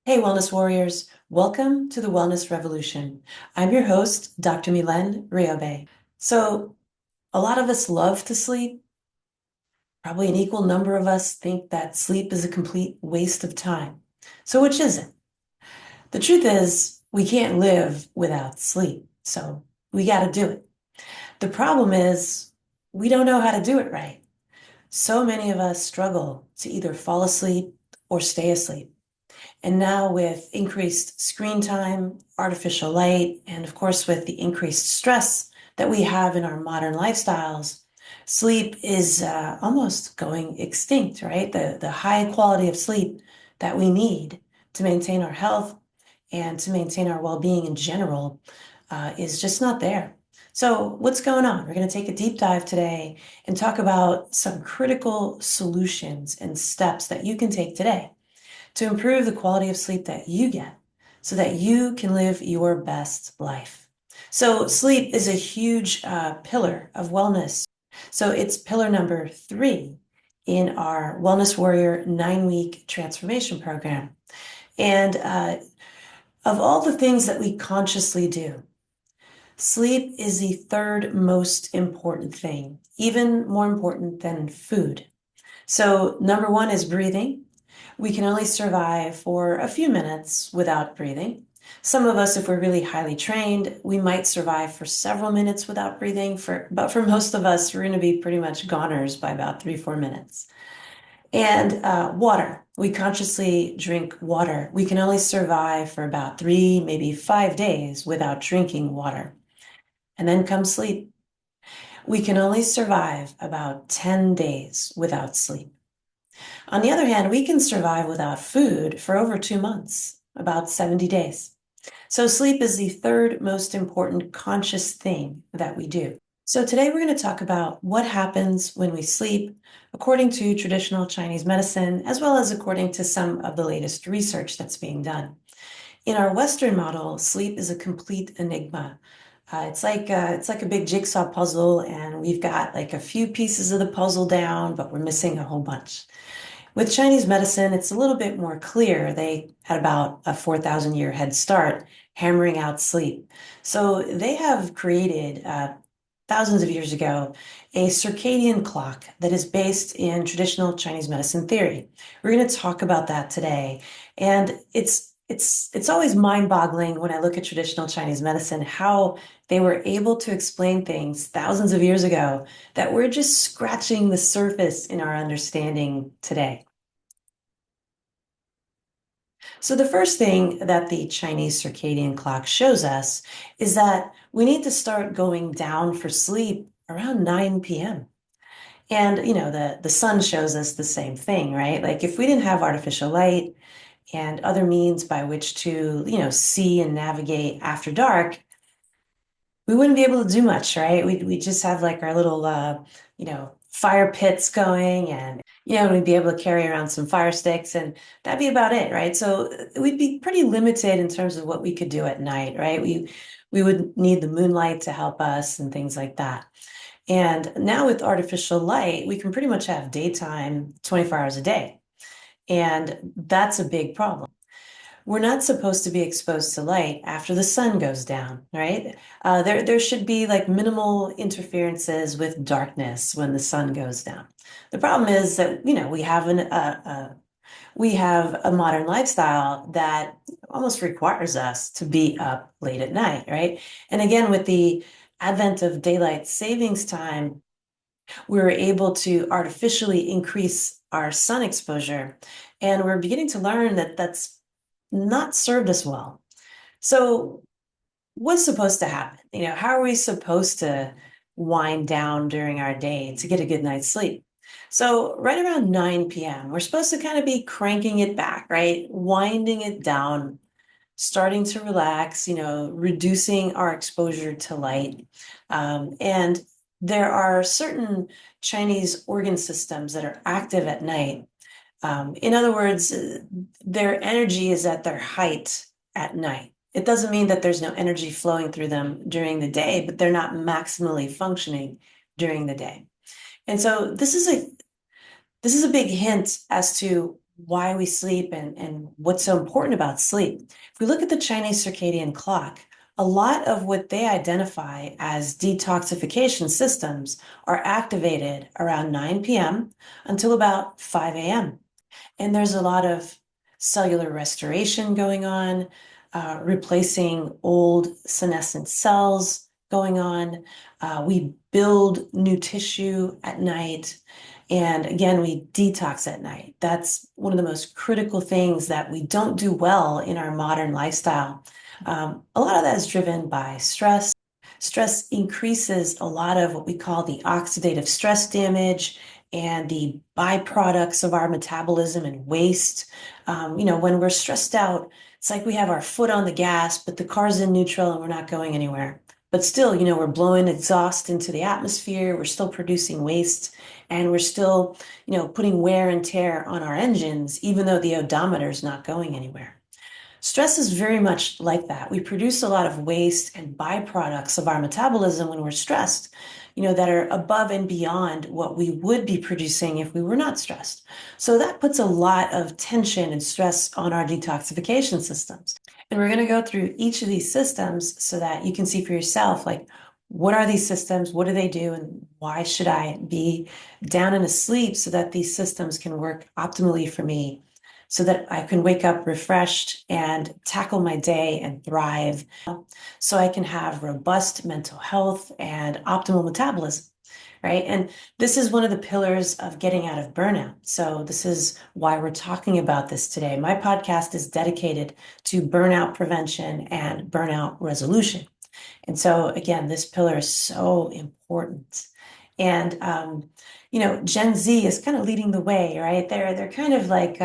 Hey, Wellness Warriors. Welcome to the Wellness Revolution. I'm your host, Dr. Mylaine Riobé. So, a lot of us love to sleep. Probably an equal number of us think that sleep is a complete waste of time. So, which is it? The truth is, we can't live without sleep. So, we got to do it. The problem is, we don't know how to do it right. So many of us struggle to either fall asleep or stay asleep. And now, with increased screen time, artificial light, and of course, with the increased stress that we have in our modern lifestyles, sleep is almost going extinct, right? The high quality of sleep that we need to maintain our health and to maintain our well-being in general is just not there. So, what's going on? We're going to take a deep dive today and talk about some critical solutions and steps that you can take today to improve the quality of sleep that you get so that you can live your best life. So, sleep is a huge pillar of wellness. So, it's pillar number 3 in our Wellness Warrior 9-week transformation program. And of all the things that we consciously do, sleep is the third most important thing, even more important than food. So, number 1 is breathing. We can only survive for a few minutes without breathing. Some of us, if we're really highly trained, we might survive for several minutes without breathing. But for most of us, we're going to be pretty much goners by about 3, 4 minutes. And water. We consciously drink water. We can only survive for about 3, maybe 5 days without drinking water. And then comes sleep. We can only survive about 10 days without sleep. On the other hand, we can survive without food for over 2 months, about 70 days. So sleep is the third most important conscious thing that we do. So today we're going to talk about what happens when we sleep according to traditional Chinese medicine, as well as according to some of the latest research that's being done. In our Western model, sleep is a complete enigma. It's like a big jigsaw puzzle, and we've got like a few pieces of the puzzle down, but we're missing a whole bunch. With Chinese medicine, it's a little bit more clear. They had about a 4,000-year head start hammering out sleep. So they have created, thousands of years ago, a circadian clock that is based in traditional Chinese medicine theory. We're going to talk about that today. And it's always mind-boggling when I look at traditional Chinese medicine, how they were able to explain things thousands of years ago that we're just scratching the surface in our understanding today. So the first thing that the Chinese circadian clock shows us is that we need to start going down for sleep around 9 p.m. And the sun shows us the same thing, right? Like if we didn't have artificial light and other means by which to, see and navigate after dark, we wouldn't be able to do much, right? We just have like our little fire pits going, and we'd be able to carry around some fire sticks, and that'd be about it, right? So we'd be pretty limited in terms of what we could do at night, right? We would need the moonlight to help us and things like that. And now with artificial light, we can pretty much have daytime 24 hours a day. And that's a big problem. We're not supposed to be exposed to light after the sun goes down, right? There should be like minimal interferences with darkness when the sun goes down. The problem is that, we have a modern lifestyle that almost requires us to be up late at night, right? And again, with the advent of daylight savings time, we were able to artificially increase our sun exposure. And we're beginning to learn that that's not served us well. So, what's supposed to happen? How are we supposed to wind down during our day to get a good night's sleep? So, right around 9 p.m., we're supposed to kind of be cranking it back, right? Winding it down, starting to relax, reducing our exposure to light. And there are certain Chinese organ systems that are active at night. In other words, their energy is at their height at night. It doesn't mean that there's no energy flowing through them during the day, but they're not maximally functioning during the day. And so this is a big hint as to why we sleep and what's so important about sleep. If we look at the Chinese circadian clock, a lot of what they identify as detoxification systems are activated around 9 p.m. until about 5 a.m. And there's a lot of cellular restoration going on, replacing old senescent cells going on. We build new tissue at night. And again, we detox at night. That's one of the most critical things that we don't do well in our modern lifestyle. A lot of that is driven by stress. Stress increases a lot of what we call the oxidative stress damage and the byproducts of our metabolism and waste. When we're stressed out, it's like we have our foot on the gas, but the car's in neutral and we're not going anywhere. But still, we're blowing exhaust into the atmosphere, we're still producing waste, and we're still, putting wear and tear on our engines, even though the odometer is not going anywhere. Stress is very much like that. We produce a lot of waste and byproducts of our metabolism when we're stressed, that are above and beyond what we would be producing if we were not stressed. So that puts a lot of tension and stress on our detoxification systems. And we're going to go through each of these systems so that you can see for yourself, like, what are these systems? What do they do? And why should I be down and asleep so that these systems can work optimally for me, so that I can wake up refreshed and tackle my day and thrive, so I can have robust mental health and optimal metabolism, right? And this is one of the pillars of getting out of burnout. So this is why we're talking about this today. My podcast is dedicated to burnout prevention and burnout resolution. And so again, this pillar is so important. And Gen Z is kind of leading the way, right? They're kind of like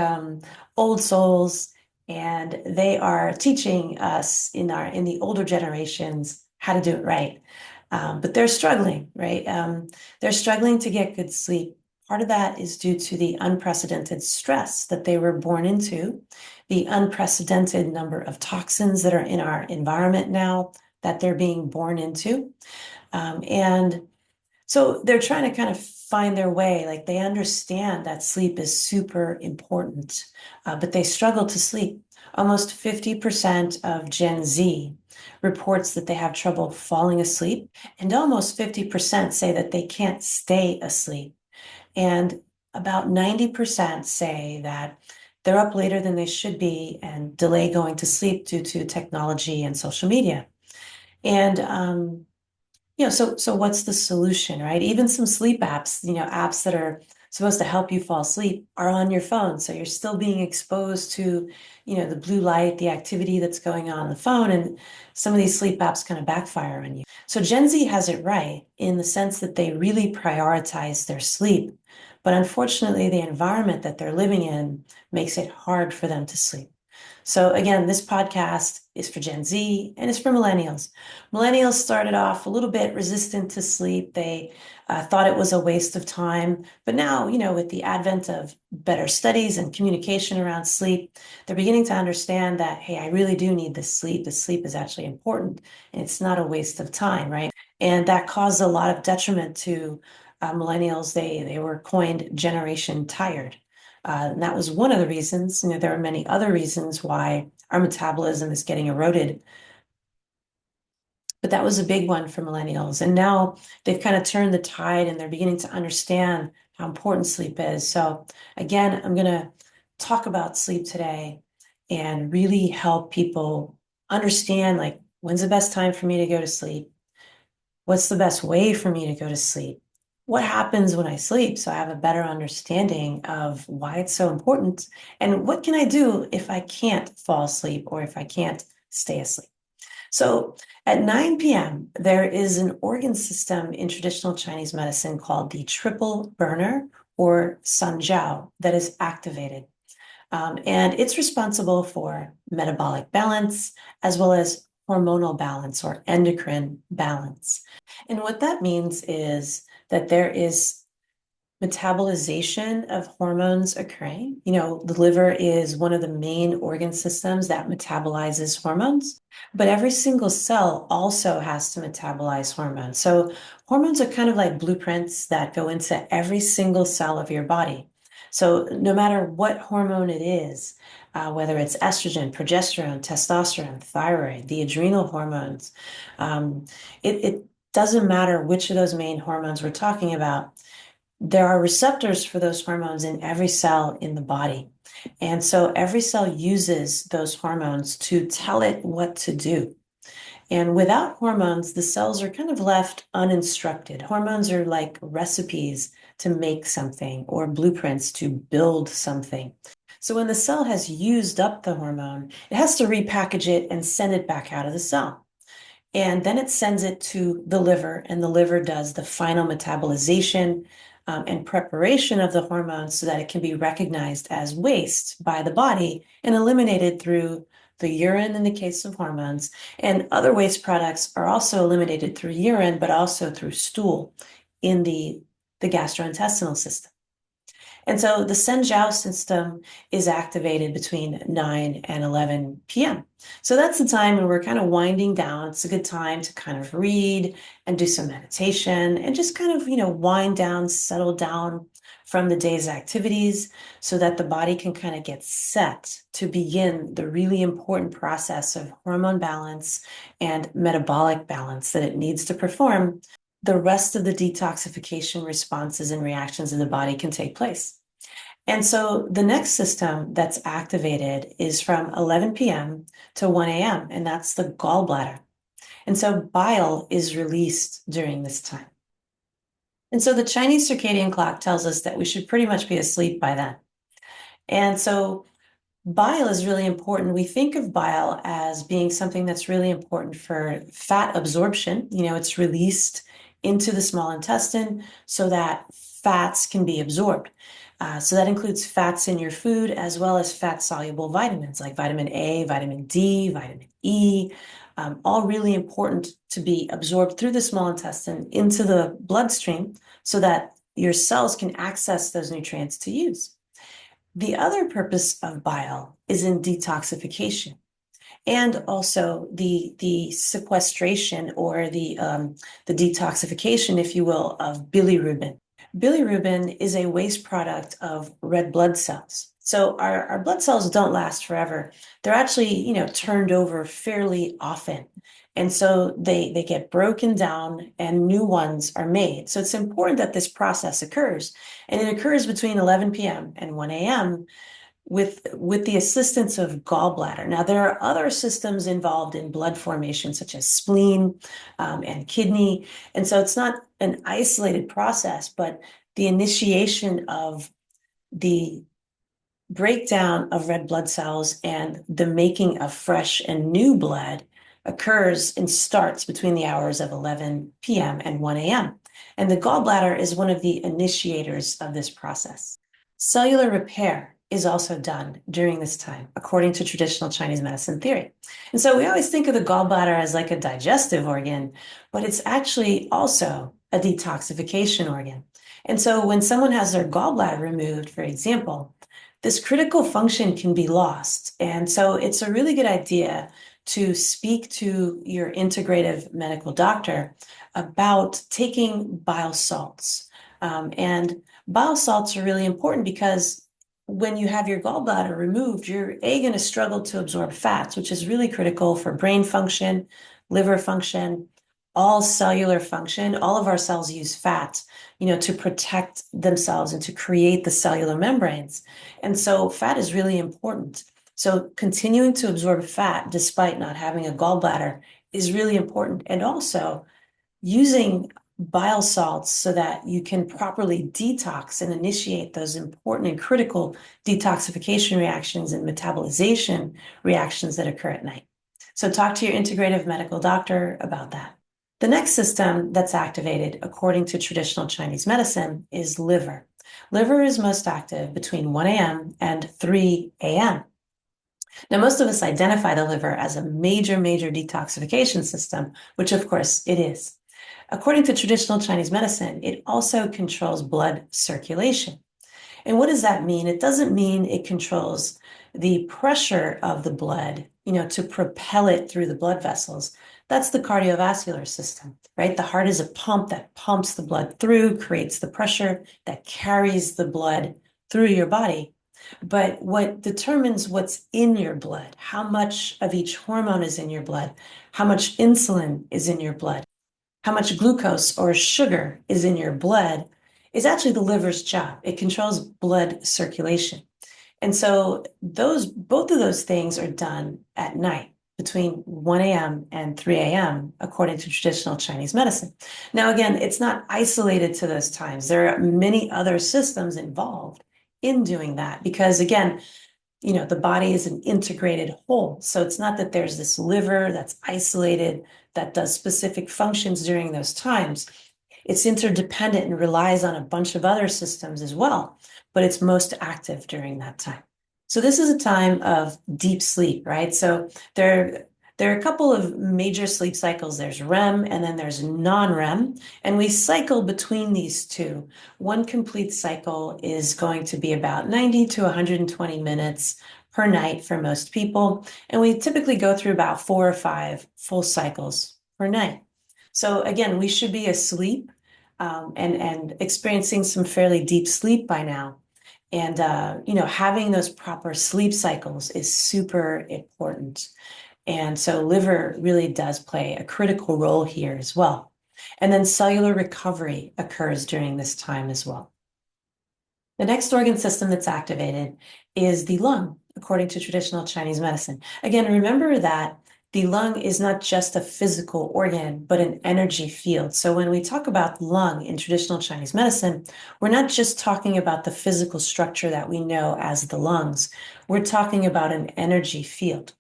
old souls, and they are teaching us in the older generations how to do it right. But they're struggling, right? They're struggling to get good sleep. Part of that is due to the unprecedented stress that they were born into, the unprecedented number of toxins that are in our environment now that they're being born into. And so they're trying to kind of find their way. Like, they understand that sleep is super important, but they struggle to sleep. Almost 50% of Gen Z reports that they have trouble falling asleep, and almost 50% say that they can't stay asleep. And about 90% say that they're up later than they should be and delay going to sleep due to technology and social media. And so what's the solution, right? Even some sleep apps, apps that are supposed to help you fall asleep are on your phone. So you're still being exposed to, the blue light, the activity that's going on the phone, and some of these sleep apps kind of backfire on you. So Gen Z has it right in the sense that they really prioritize their sleep. But unfortunately, the environment that they're living in makes it hard for them to sleep. So again, this podcast is for Gen Z and it's for millennials. Millennials started off a little bit resistant to sleep. They thought it was a waste of time. But now, with the advent of better studies and communication around sleep, they're beginning to understand that, hey, I really do need this sleep. The sleep is actually important and it's not a waste of time, right? And that caused a lot of detriment to millennials. They were coined Generation Tired. And that was one of the reasons. There are many other reasons why our metabolism is getting eroded. But that was a big one for millennials. And now they've kind of turned the tide and they're beginning to understand how important sleep is. So again, I'm going to talk about sleep today and really help people understand, like, when's the best time for me to go to sleep? What's the best way for me to go to sleep? What happens when I sleep, so I have a better understanding of why it's so important, and what can I do if I can't fall asleep or if I can't stay asleep. So at 9 p.m., there is an organ system in traditional Chinese medicine called the triple burner, or sanjiao, that is activated. And it's responsible for metabolic balance as well as hormonal balance or endocrine balance. And what that means is that there is metabolization of hormones occurring. The liver is one of the main organ systems that metabolizes hormones, but every single cell also has to metabolize hormones. So hormones are kind of like blueprints that go into every single cell of your body. So no matter what hormone it is, whether it's estrogen, progesterone, testosterone, thyroid, the adrenal hormones, um, it doesn't matter which of those main hormones we're talking about. There are receptors for those hormones in every cell in the body. And so every cell uses those hormones to tell it what to do. And without hormones, the cells are kind of left uninstructed. Hormones are like recipes to make something or blueprints to build something. So when the cell has used up the hormone, it has to repackage it and send it back out of the cell. And then it sends it to the liver, and the liver does the final metabolization and preparation of the hormones so that it can be recognized as waste by the body and eliminated through the urine in the case of hormones. And other waste products are also eliminated through urine, but also through stool in the gastrointestinal system. And so the Senjiao system is activated between 9 and 11 p.m. So that's the time when we're kind of winding down. It's a good time to kind of read and do some meditation and just kind of, wind down, settle down from the day's activities so that the body can kind of get set to begin the really important process of hormone balance and metabolic balance that it needs to perform. The rest of the detoxification responses and reactions in the body can take place. And so the next system that's activated is from 11 p.m. to 1 a.m., and that's the gallbladder. And so bile is released during this time. And so the Chinese circadian clock tells us that we should pretty much be asleep by then. And so bile is really important. We think of bile as being something that's really important for fat absorption. It's released into the small intestine so that fats can be absorbed. So that includes fats in your food as well as fat-soluble vitamins like vitamin A, vitamin D, vitamin E, all really important to be absorbed through the small intestine into the bloodstream so that your cells can access those nutrients to use. The other purpose of bile is in detoxification and also the sequestration or the detoxification, if you will, of bilirubin. Bilirubin is a waste product of red blood cells. So our blood cells don't last forever. They're actually, turned over fairly often. And so they get broken down and new ones are made. So it's important that this process occurs. And it occurs between 11 p.m. and 1 a.m. with the assistance of gallbladder. Now, there are other systems involved in blood formation, such as spleen and kidney. And so it's not an isolated process, but the initiation of the breakdown of red blood cells and the making of fresh and new blood occurs and starts between the hours of 11 p.m. and 1 a.m. And the gallbladder is one of the initiators of this process. Cellular repair is also done during this time, according to traditional Chinese medicine theory. And so we always think of the gallbladder as like a digestive organ, but it's actually also a detoxification organ. And so when someone has their gallbladder removed, for example, this critical function can be lost. And so it's a really good idea to speak to your integrative medical doctor about taking bile salts. And bile salts are really important because when you have your gallbladder removed, you're going to struggle to absorb fats, which is really critical for brain function, liver function, all cellular function. All of our cells use fat, to protect themselves and to create the cellular membranes. And so fat is really important. So continuing to absorb fat despite not having a gallbladder is really important. And also using bile salts so that you can properly detox and initiate those important and critical detoxification reactions and metabolization reactions that occur at night. So talk to your integrative medical doctor about that. The next system that's activated according to traditional Chinese medicine is liver. Liver is most active between 1 a.m. and 3 a.m. Now, most of us identify the liver as a major, major detoxification system, which of course it is. According to traditional Chinese medicine, it also controls blood circulation. And what does that mean? It doesn't mean it controls the pressure of the blood, to propel it through the blood vessels. That's the cardiovascular system, right? The heart is a pump that pumps the blood through, creates the pressure that carries the blood through your body. But what determines what's in your blood, how much of each hormone is in your blood, how much insulin is in your blood, how much glucose or sugar is in your blood, is actually the liver's job. It controls blood circulation. And so both of those things are done at night between 1 a.m. and 3 a.m., according to traditional Chinese medicine. Now, again, it's not isolated to those times. There are many other systems involved in doing that because, again, the body is an integrated whole. So it's not that there's this liver that's isolated that does specific functions during those times. It's interdependent and relies on a bunch of other systems as well, but it's most active during that time. So this is a time of deep sleep, right? So there are a couple of major sleep cycles. There's REM and then there's non-REM, and we cycle between these two. One complete cycle is going to be about 90 to 120 minutes per night for most people, and we typically go through about 4 or 5 full cycles per night. So again, we should be asleep and experiencing some fairly deep sleep by now. And having those proper sleep cycles is super important. And so liver really does play a critical role here as well. And then cellular recovery occurs during this time as well. The next organ system that's activated is the lung, according to traditional Chinese medicine. Again, remember that the lung is not just a physical organ, but an energy field. So when we talk about lung in traditional Chinese medicine, we're not just talking about the physical structure that we know as the lungs. We're talking about an energy field.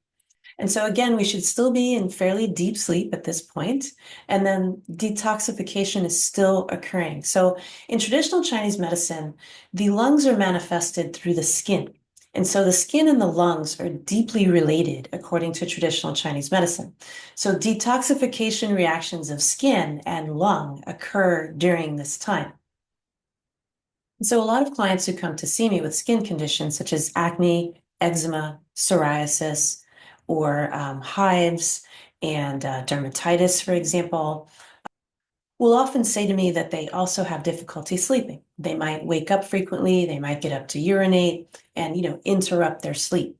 And so again, we should still be in fairly deep sleep at this point, and then detoxification is still occurring. So in traditional Chinese medicine, the lungs are manifested through the skin. And so the skin and the lungs are deeply related according to traditional Chinese medicine. So detoxification reactions of skin and lung occur during this time. So a lot of clients who come to see me with skin conditions such as acne, eczema, psoriasis, or hives and dermatitis, for example, will often say to me that they also have difficulty sleeping. They might wake up frequently, they might get up to urinate and, interrupt their sleep.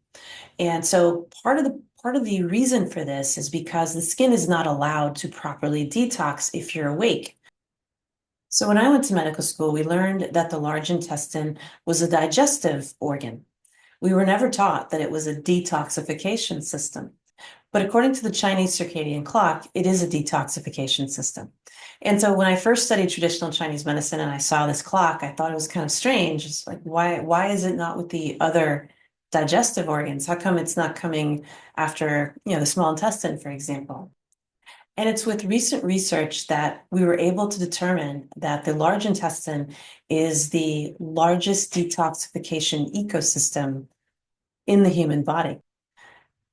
And so part of the reason for this is because the skin is not allowed to properly detox if you're awake. So when I went to medical school, we learned that the large intestine was a digestive organ. We were never taught that it was a detoxification system. But according to the Chinese circadian clock, it is a detoxification system. And so when I first studied traditional Chinese medicine and I saw this clock, I thought it was kind of strange. It's like, why is it not with the other digestive organs? How come it's not coming after, the small intestine, for example? And it's with recent research that we were able to determine that the large intestine is the largest detoxification ecosystem in the human body.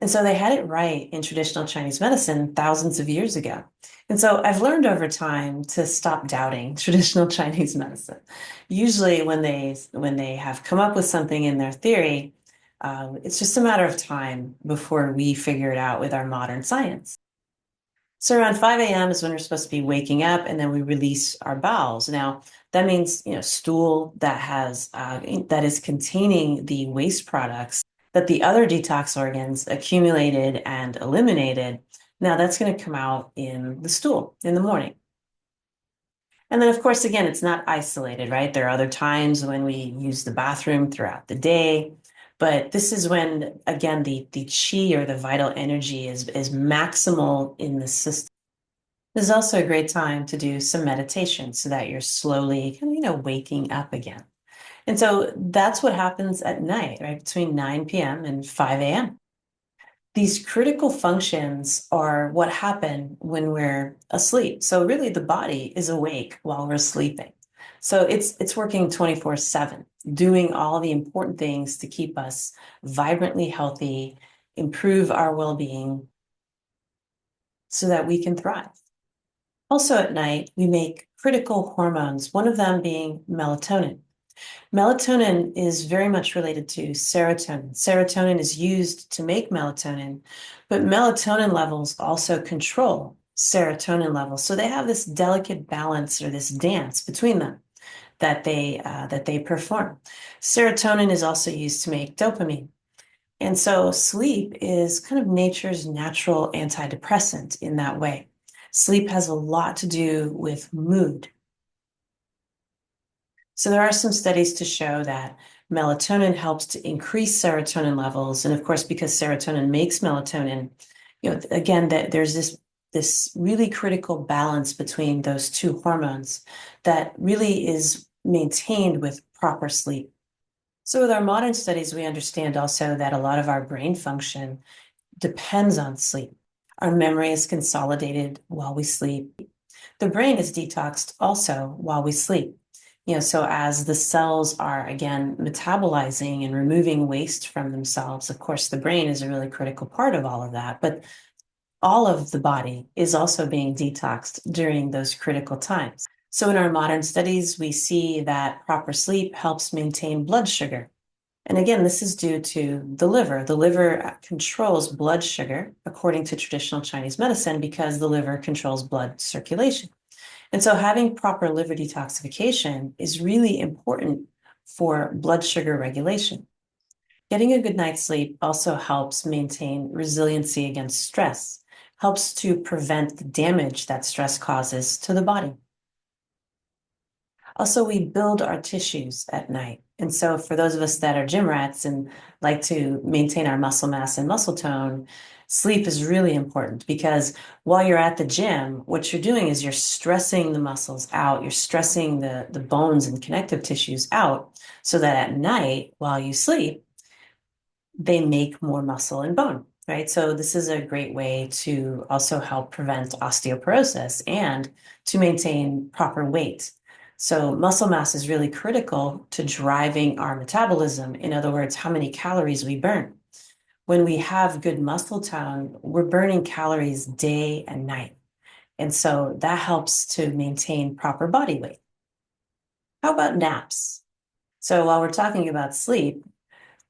And so they had it right in traditional Chinese medicine thousands of years ago. And so I've learned over time to stop doubting traditional Chinese medicine. Usually when they have come up with something in their theory, it's just a matter of time before we figure it out with our modern science. So around 5 a.m. is when we're supposed to be waking up, and then we release our bowels. Now, that means, stool that is containing the waste products that the other detox organs accumulated and eliminated. Now that's going to come out in the stool in the morning. And then, of course, again, it's not isolated, right? There are other times when we use the bathroom throughout the day. But this is when, again, the chi or the vital energy is maximal in the system. This is also a great time to do some meditation so that you're slowly kind of, waking up again. And so that's what happens at night, right? Between 9 p.m. and 5 a.m. These critical functions are what happen when we're asleep. So really the body is awake while we're sleeping. So it's working 24/7, doing all the important things to keep us vibrantly healthy, improve our well-being so that we can thrive. Also at night, we make critical hormones, one of them being melatonin. Melatonin is very much related to serotonin. Serotonin is used to make melatonin, but melatonin levels also control serotonin levels. So they have this delicate balance or this dance between them that they perform. Serotonin is also used to make dopamine. And so sleep is kind of nature's natural antidepressant in that way. Sleep has a lot to do with mood. So there are some studies to show that melatonin helps to increase serotonin levels. And of course, because serotonin makes melatonin, again, that there's this really critical balance between those two hormones that really is maintained with proper sleep. So with our modern studies, we understand also that a lot of our brain function depends on sleep. Our memory is consolidated while we sleep. The brain is detoxed also while we sleep. So as the cells are again metabolizing and removing waste from themselves, of course, the brain is a really critical part of all of that, but all of the body is also being detoxed during those critical times. So in our modern studies, we see that proper sleep helps maintain blood sugar. And again, this is due to the liver. The liver controls blood sugar according to traditional Chinese medicine because the liver controls blood circulation. And so having proper liver detoxification is really important for blood sugar regulation. Getting a good night's sleep also helps maintain resiliency against stress, helps to prevent the damage that stress causes to the body. Also, we build our tissues at night. And so for those of us that are gym rats and like to maintain our muscle mass and muscle tone, sleep is really important because while you're at the gym, what you're doing is you're stressing the muscles out, you're stressing the bones and connective tissues out so that at night, while you sleep, they make more muscle and bone, right? So this is a great way to also help prevent osteoporosis and to maintain proper weight. So muscle mass is really critical to driving our metabolism. In other words, how many calories we burn. When we have good muscle tone, we're burning calories day and night. And so that helps to maintain proper body weight. How about naps? So while we're talking about sleep,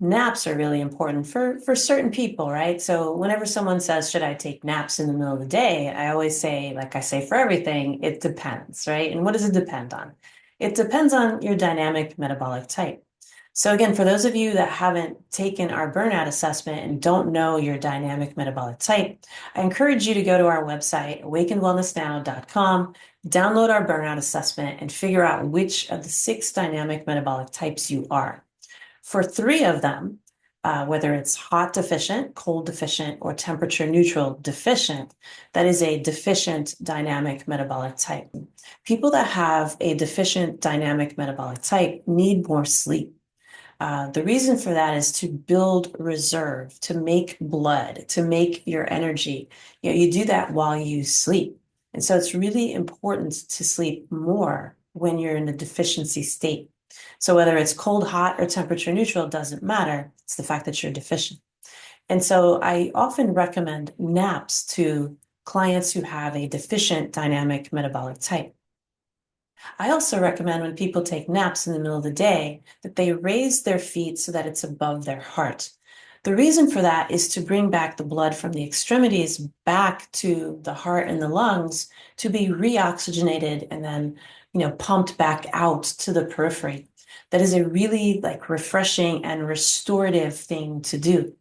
naps are really important for certain people, right? So whenever someone says, should I take naps in the middle of the day? I always say, like I say for everything, it depends, right? And what does it depend on? It depends on your dynamic metabolic type. So again, for those of you that haven't taken our burnout assessment and don't know your dynamic metabolic type, I encourage you to go to our website, awakenedwellnessnow.com, download our burnout assessment, and figure out which of the 6 dynamic metabolic types you are. For 3 of them, whether it's hot deficient, cold deficient, or temperature neutral deficient, that is a deficient dynamic metabolic type. People that have a deficient dynamic metabolic type need more sleep. The reason for that is to build reserve, to make blood, to make your energy. You do that while you sleep. And so it's really important to sleep more when you're in a deficiency state. So whether it's cold, hot, or temperature neutral, doesn't matter. It's the fact that you're deficient. And so I often recommend naps to clients who have a deficient dynamic metabolic type. I also recommend when people take naps in the middle of the day that they raise their feet so that it's above their heart. The reason for that is to bring back the blood from the extremities back to the heart and the lungs to be reoxygenated and then, pumped back out to the periphery. That is a really refreshing and restorative thing to do.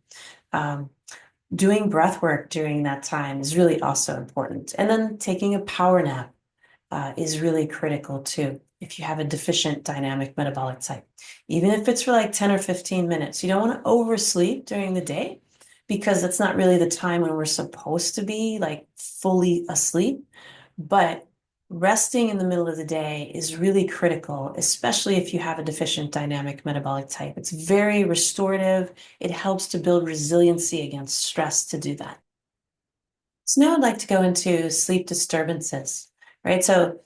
Doing breath work during that time is really also important. And then taking a power nap is really critical too, if you have a deficient dynamic metabolic type. Even if it's for like 10 or 15 minutes, you don't want to oversleep during the day because that's not really the time when we're supposed to be like fully asleep. But resting in the middle of the day is really critical, especially if you have a deficient dynamic metabolic type. It's very restorative. It helps to build resiliency against stress to do that. So now I'd like to go into sleep disturbances, right? So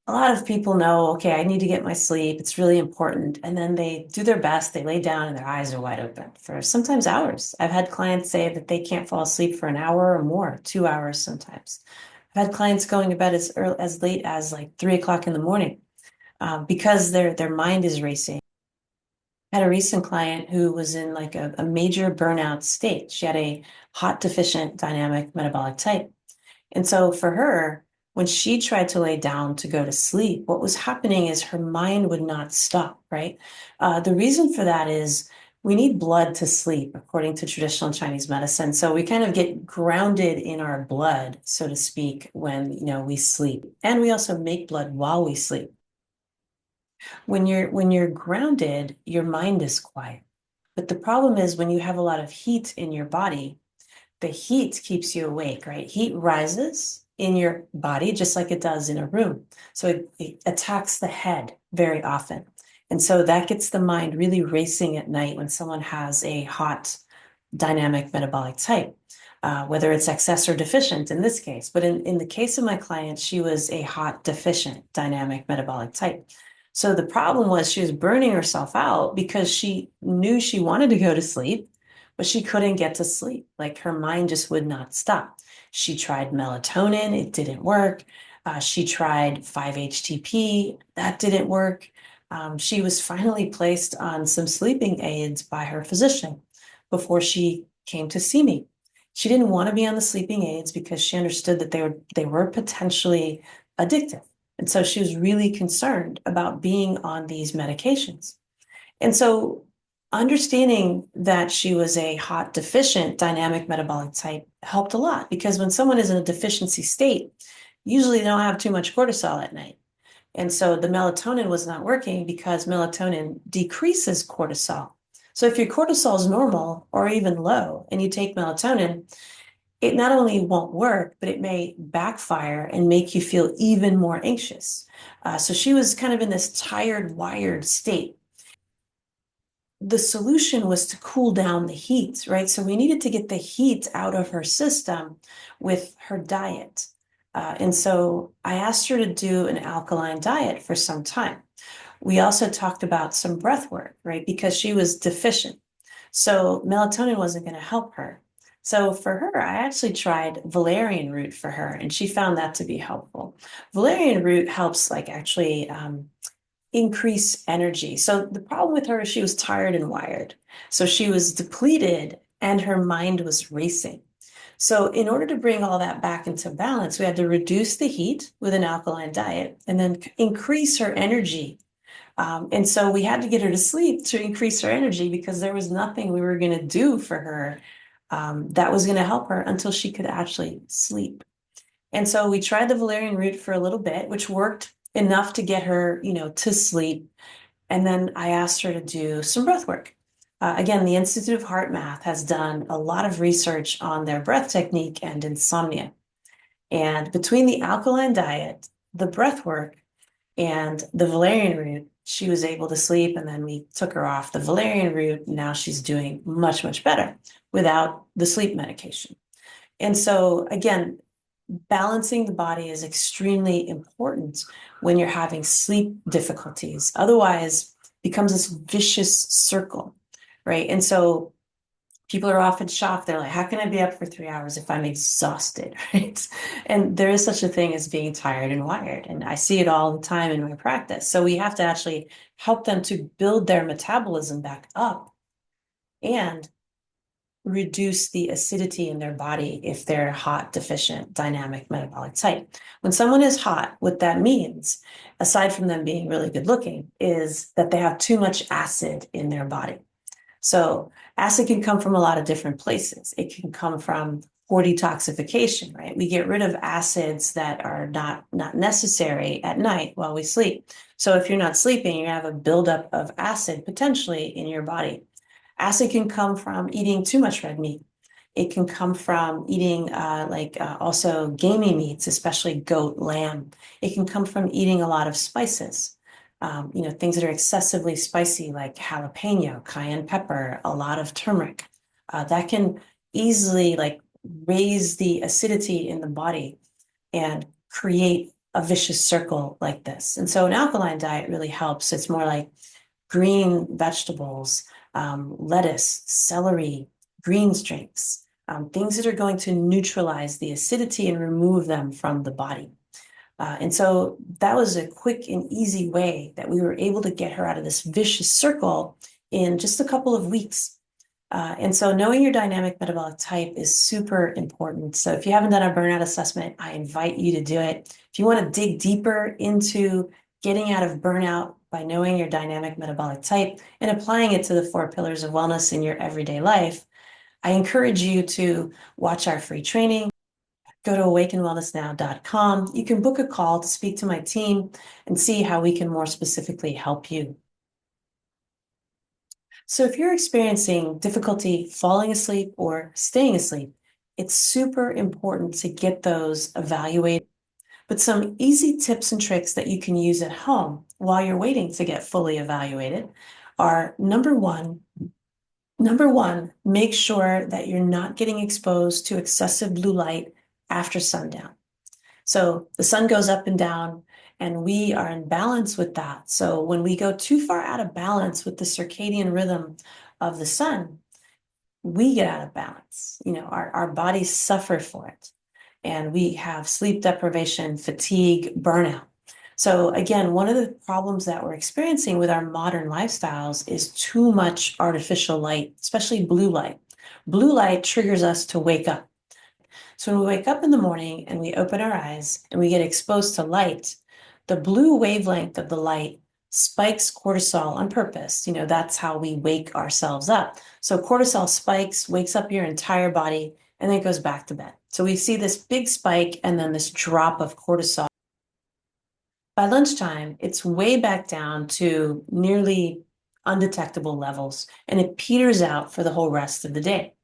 a lot of people know, okay, I need to get my sleep. It's really important. And then they do their best. They lay down and their eyes are wide open for sometimes hours. I've had clients say that they can't fall asleep for an hour or more, 2 hours sometimes. I've had clients going to bed as late as like 3 o'clock in the morning because their mind is racing. I had a recent client who was in like a major burnout state. She had a hot deficient dynamic metabolic type. And so for her, when she tried to lay down to go to sleep, what was happening is her mind would not stop, right? The reason for that is we need blood to sleep, according to traditional Chinese medicine. So we kind of get grounded in our blood, so to speak, when, we sleep. And we also make blood while we sleep. When you're grounded, your mind is quiet. But the problem is when you have a lot of heat in your body, the heat keeps you awake, right? Heat rises in your body just like it does in a room. So it attacks the head very often. And so that gets the mind really racing at night when someone has a hot dynamic metabolic type, whether it's excess or deficient in this case. But in the case of my client, she was a hot deficient dynamic metabolic type. So the problem was she was burning herself out because she knew she wanted to go to sleep, but she couldn't get to sleep. Like her mind just would not stop. She tried melatonin, it didn't work. She tried 5-HTP, that didn't work. She was finally placed on some sleeping aids by her physician before she came to see me. She didn't want to be on the sleeping aids because she understood that they were potentially addictive. And so she was really concerned about being on these medications. And so understanding that she was a hot deficient dynamic metabolic type helped a lot because when someone is in a deficiency state, usually they don't have too much cortisol at night. And so the melatonin was not working because melatonin decreases cortisol. So if your cortisol is normal or even low and you take melatonin, it not only won't work, but it may backfire and make you feel even more anxious. So she was kind of in this tired, wired state. The solution was to cool down the heat, right? So we needed to get the heat out of her system with her diet. And so I asked her to do an alkaline diet for some time. We also talked about some breath work, right? Because she was deficient. So melatonin wasn't going to help her. So for her, I actually tried valerian root for her, and she found that to be helpful. Valerian root helps like actually increase energy. So the problem with her is she was tired and wired. So she was depleted and her mind was racing. So in order to bring all that back into balance, we had to reduce the heat with an alkaline diet and then increase her energy. And so we had to get her to sleep to increase her energy because there was nothing we were going to do for her that was going to help her until she could actually sleep. And so we tried the valerian root for a little bit, which worked enough to get her, to sleep. And then I asked her to do some breath work. Again, the Institute of Heart Math has done a lot of research on their breath technique and insomnia. And between the alkaline diet, the breath work, and the valerian root, she was able to sleep. And then we took her off the valerian root. Now she's doing much, much better without the sleep medication. And so, again, balancing the body is extremely important when you're having sleep difficulties. Otherwise, it becomes this vicious circle, right? And so people are often shocked. They're like, how can I be up for 3 hours if I'm exhausted, right? And there is such a thing as being tired and wired. And I see it all the time in my practice. So we have to actually help them to build their metabolism back up and reduce the acidity in their body if they're hot, deficient, dynamic metabolic type. When someone is hot, what that means, aside from them being really good looking, is that they have too much acid in their body. So acid can come from a lot of different places. It can come from poor detoxification, right? We get rid of acids that are not necessary at night while we sleep. So if you're not sleeping, you have a buildup of acid potentially in your body. Acid can come from eating too much red meat. It can come from eating also gamey meats, especially goat, lamb. It can come from eating a lot of spices. Things that are excessively spicy like jalapeno, cayenne pepper, a lot of turmeric. That can easily raise the acidity in the body and create a vicious circle like this. And so an alkaline diet really helps. It's more like green vegetables, lettuce, celery, green strings, things that are going to neutralize the acidity and remove them from the body. And so that was a quick and easy way that we were able to get her out of this vicious circle in just a couple of weeks. And so knowing your dynamic metabolic type is super important. So if you haven't done a burnout assessment, I invite you to do it. If you want to dig deeper into getting out of burnout by knowing your dynamic metabolic type and applying it to the 4 pillars of wellness in your everyday life, I encourage you to watch our free training. Go to awakenwellnessnow.com. You can book a call to speak to my team and see how we can more specifically help you. So if you're experiencing difficulty falling asleep or staying asleep, it's super important to get those evaluated. But some easy tips and tricks that you can use at home while you're waiting to get fully evaluated are number one, make sure that you're not getting exposed to excessive blue light after sundown. So the sun goes up and down, and we are in balance with that. So when we go too far out of balance with the circadian rhythm of the sun, we get out of balance. Our bodies suffer for it. And we have sleep deprivation, fatigue, burnout. So again, one of the problems that we're experiencing with our modern lifestyles is too much artificial light, especially blue light. Blue light triggers us to wake up. So when we wake up in the morning and we open our eyes and we get exposed to light, the blue wavelength of the light spikes cortisol on purpose. That's how we wake ourselves up. So cortisol spikes, wakes up your entire body, and then it goes back to bed. So we see this big spike and then this drop of cortisol. By lunchtime, it's way back down to nearly undetectable levels, and it peters out for the whole rest of the day.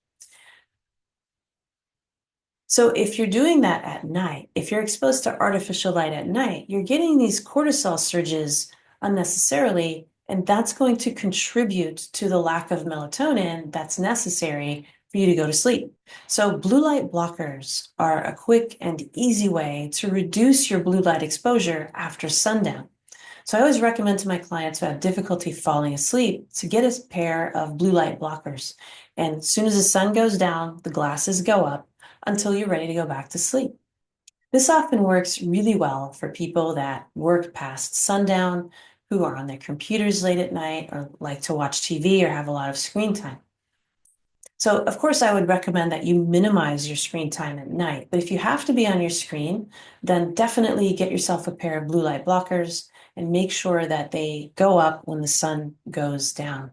So if you're doing that at night, if you're exposed to artificial light at night, you're getting these cortisol surges unnecessarily, and that's going to contribute to the lack of melatonin that's necessary for you to go to sleep. So blue light blockers are a quick and easy way to reduce your blue light exposure after sundown. So I always recommend to my clients who have difficulty falling asleep to get a pair of blue light blockers. And as soon as the sun goes down, the glasses go up until you're ready to go back to sleep. This often works really well for people that work past sundown, who are on their computers late at night, or like to watch TV or have a lot of screen time. So, of course, I would recommend that you minimize your screen time at night. But if you have to be on your screen, then definitely get yourself a pair of blue light blockers and make sure that they go up when the sun goes down.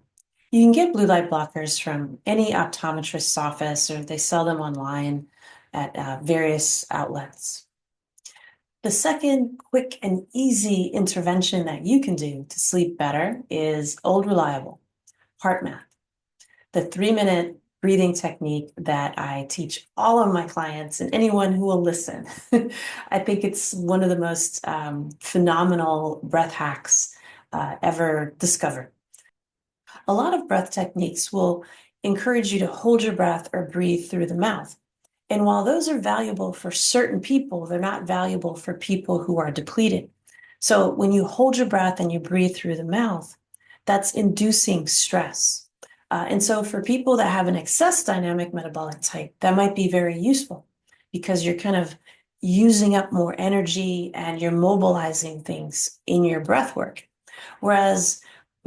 You can get blue light blockers from any optometrist's office, or they sell them online at various outlets. The second quick and easy intervention that you can do to sleep better is old reliable heart math, the 3-minute breathing technique that I teach all of my clients and anyone who will listen. I think it's one of the most phenomenal breath hacks ever discovered. A lot of breath techniques will encourage you to hold your breath or breathe through the mouth. And while those are valuable for certain people, they're not valuable for people who are depleted. So when you hold your breath and you breathe through the mouth, that's inducing stress. And so for people that have an excess dynamic metabolic type, that might be very useful because you're kind of using up more energy and you're mobilizing things in your breath work. Whereas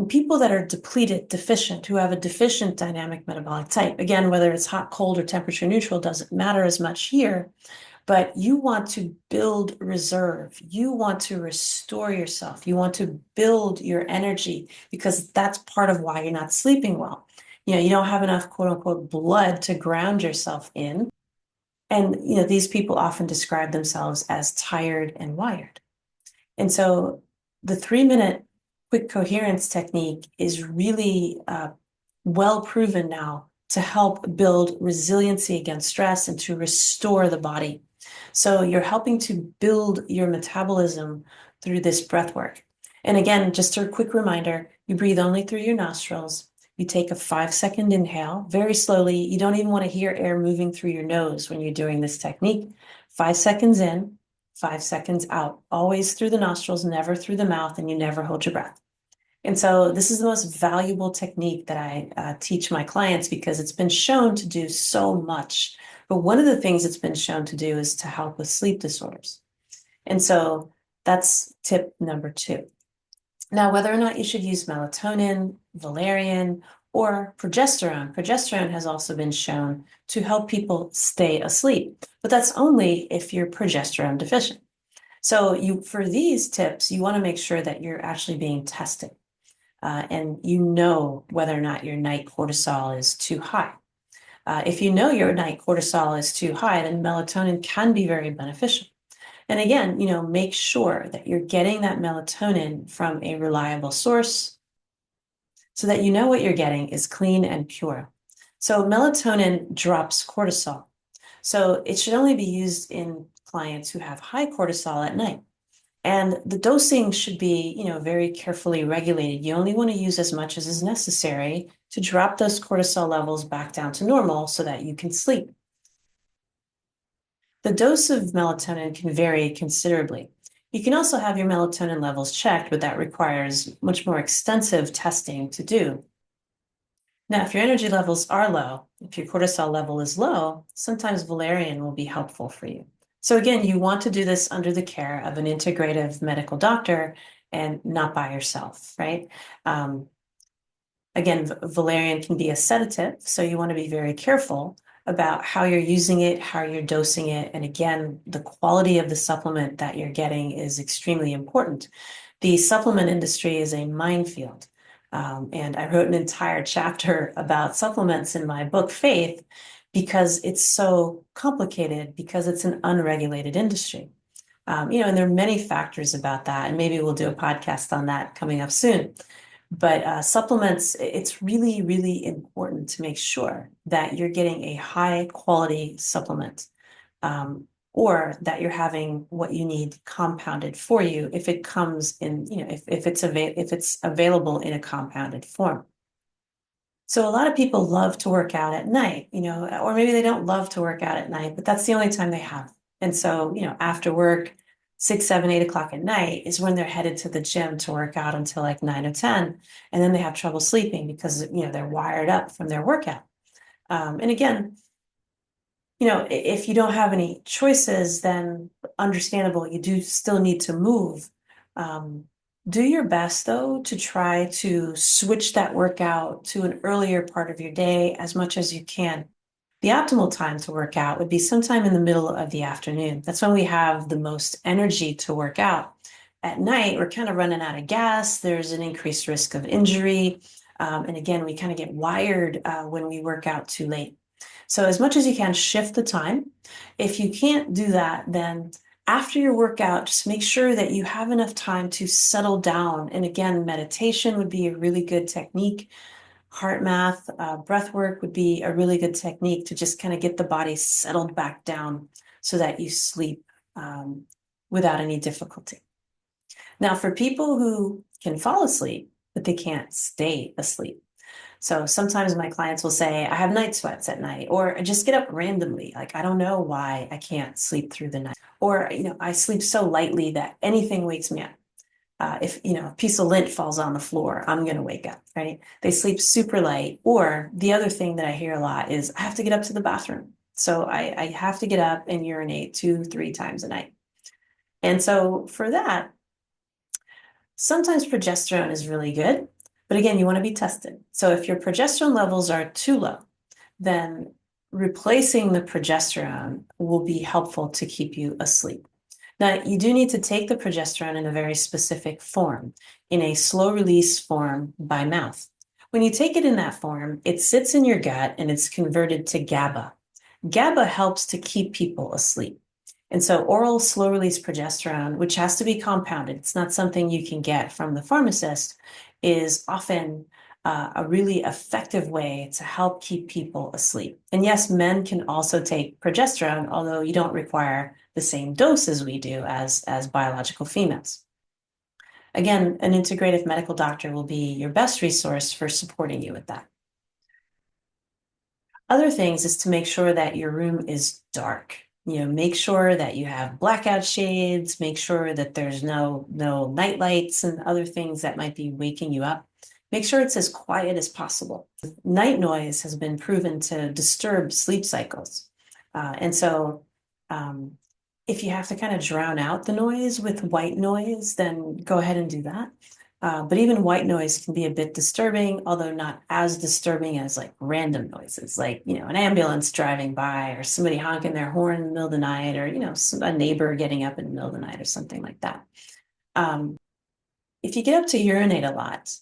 people that are depleted, deficient, who have a deficient dynamic metabolic type, again, whether it's hot, cold, or temperature neutral, doesn't matter as much here, but you want to build reserve. You want to restore yourself. You want to build your energy because that's part of why you're not sleeping well. You don't have enough quote unquote blood to ground yourself in. And, these people often describe themselves as tired and wired. And so the 3-minute quick coherence technique is really well proven now to help build resiliency against stress and to restore the body. So you're helping to build your metabolism through this breath work. And again, just a quick reminder, you breathe only through your nostrils. You take a 5-second inhale very slowly. You don't even want to hear air moving through your nose when you're doing this technique. 5 seconds in, 5 seconds out, always through the nostrils, never through the mouth, and you never hold your breath. And so this is the most valuable technique that I teach my clients because it's been shown to do so much. But one of the things it's been shown to do is to help with sleep disorders. And so that's tip number 2. Now, whether or not you should use melatonin, valerian, or progesterone, progesterone has also been shown to help people stay asleep, but that's only if you're progesterone deficient. So for these tips, you want to make sure that you're actually being tested, and you know whether or not your night cortisol is too high. If you know your night cortisol is too high, then melatonin can be very beneficial. And again, make sure that you're getting that melatonin from a reliable source so that you know what you're getting is clean and pure. So melatonin drops cortisol. So it should only be used in clients who have high cortisol at night. And the dosing should be, very carefully regulated. You only want to use as much as is necessary to drop those cortisol levels back down to normal so that you can sleep. The dose of melatonin can vary considerably. You can also have your melatonin levels checked, but that requires much more extensive testing to do. Now, if your energy levels are low, if your cortisol level is low, sometimes valerian will be helpful for you. So again, you want to do this under the care of an integrative medical doctor and not by yourself, right? Again, valerian can be a sedative, so you want to be very careful about how you're using it, how you're dosing it. And again, the quality of the supplement that you're getting is extremely important. The supplement industry is a minefield. And I wrote an entire chapter about supplements in my book, Faith, because it's so complicated, because it's an unregulated industry. And there are many factors about that, and maybe we'll do a podcast on that coming up soon. But supplements, it's really, really important to make sure that you're getting a high quality supplement, or that you're having what you need compounded for you if it comes in, if it's available in a compounded form. So a lot of people love to work out at night, or maybe they don't love to work out at night, but that's the only time they have. And so, after work, 6, 7, 8 o'clock at night is when they're headed to the gym to work out until like 9 or 10. And then they have trouble sleeping because, they're wired up from their workout. And again, if you don't have any choices, then understandable, you do still need to move. Do your best, though, to try to switch that workout to an earlier part of your day as much as you can. The optimal time to work out would be sometime in the middle of the afternoon. That's when we have the most energy to work out. At night, we're kind of running out of gas. There's an increased risk of injury. And again, we kind of get wired when we work out too late. So as much as you can, shift the time. If you can't do that, then after your workout, just make sure that you have enough time to settle down. And again, meditation would be a really good technique. Heart math, breath work would be a really good technique to just kind of get the body settled back down so that you sleep without any difficulty. Now, for people who can fall asleep, but they can't stay asleep. So sometimes my clients will say, I have night sweats at night, or I just get up randomly. Like, I don't know why I can't sleep through the night. Or, I sleep so lightly that anything wakes me up. If, a piece of lint falls on the floor, I'm going to wake up, right? They sleep super light. Or the other thing that I hear a lot is I have to get up to the bathroom. So I have to get up and urinate 2, 3 times a night. And so for that, sometimes progesterone is really good, but again, you want to be tested. So if your progesterone levels are too low, then replacing the progesterone will be helpful to keep you asleep. Now, you do need to take the progesterone in a very specific form, in a slow release form by mouth. When you take it in that form, it sits in your gut and it's converted to GABA. GABA helps to keep people asleep. And so oral slow release progesterone, which has to be compounded, it's not something you can get from the pharmacist, is often a really effective way to help keep people asleep. And yes, men can also take progesterone, although you don't require the same dose as we do as biological females. Again, an integrative medical doctor will be your best resource for supporting you with that. Other things is to make sure that your room is dark. Make sure that you have blackout shades, make sure that there's no night lights and other things that might be waking you up. Make sure it's as quiet as possible. Night noise has been proven to disturb sleep cycles. And so if you have to kind of drown out the noise with white noise, then go ahead and do that. But even white noise can be a bit disturbing, although not as disturbing as like random noises, like, an ambulance driving by or somebody honking their horn in the middle of the night, or, a neighbor getting up in the middle of the night or something like that. If you get up to urinate a lot,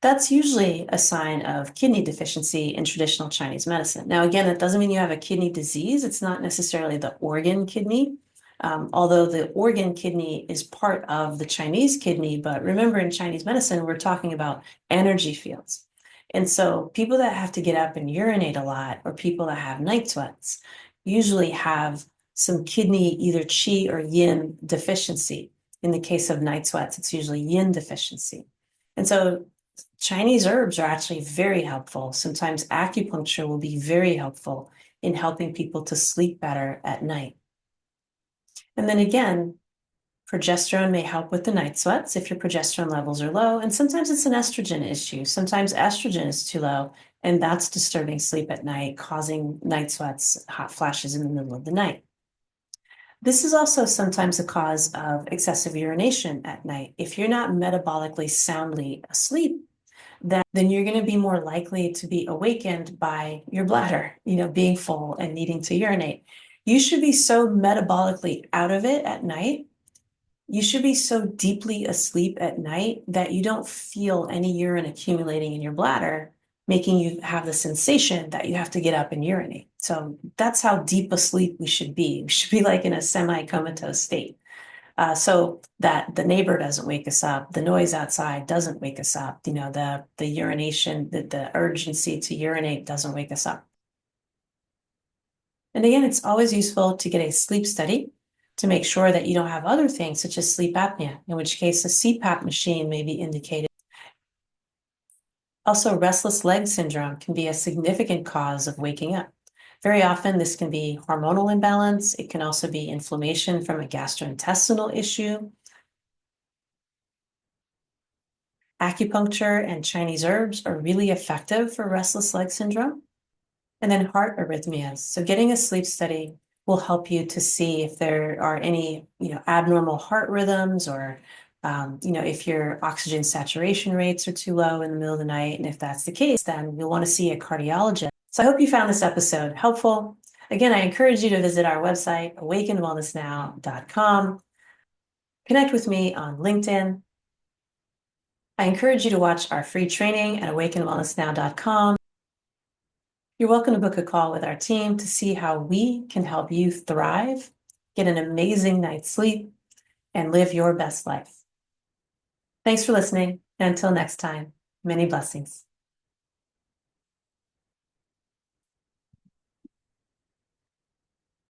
that's usually a sign of kidney deficiency in traditional Chinese medicine. Now, again, that doesn't mean you have a kidney disease. It's not necessarily the organ kidney, although the organ kidney is part of the Chinese kidney. But remember, in Chinese medicine, we're talking about energy fields. And so people that have to get up and urinate a lot, or people that have night sweats, usually have some kidney, either qi or yin deficiency. In the case of night sweats, it's usually yin deficiency. And so Chinese herbs are actually very helpful. Sometimes acupuncture will be very helpful in helping people to sleep better at night. And then again, progesterone may help with the night sweats if your progesterone levels are low. And sometimes it's an estrogen issue. Sometimes estrogen is too low, and that's disturbing sleep at night, causing night sweats, hot flashes in the middle of the night. This is also sometimes a cause of excessive urination at night. If you're not metabolically soundly asleep, then you're going to be more likely to be awakened by your bladder, being full and needing to urinate. You should be so metabolically out of it at night. You should be so deeply asleep at night that you don't feel any urine accumulating in your bladder, making you have the sensation that you have to get up and urinate. So that's how deep asleep we should be. We should be like in a semi-comatose state. So that the neighbor doesn't wake us up, the noise outside doesn't wake us up, the urination, the urgency to urinate doesn't wake us up. And again, it's always useful to get a sleep study to make sure that you don't have other things such as sleep apnea, in which case a CPAP machine may be indicated. Also, restless leg syndrome can be a significant cause of waking up. Very often, this can be hormonal imbalance. It can also be inflammation from a gastrointestinal issue. Acupuncture and Chinese herbs are really effective for restless leg syndrome. And then heart arrhythmias. So getting a sleep study will help you to see if there are any, abnormal heart rhythms, or, if your oxygen saturation rates are too low in the middle of the night. And if that's the case, then you'll want to see a cardiologist. So I hope you found this episode helpful. Again, I encourage you to visit our website, awakenedwellnessnow.com. Connect with me on LinkedIn. I encourage you to watch our free training at awakenedwellnessnow.com. You're welcome to book a call with our team to see how we can help you thrive, get an amazing night's sleep, and live your best life. Thanks for listening, and until next time, many blessings.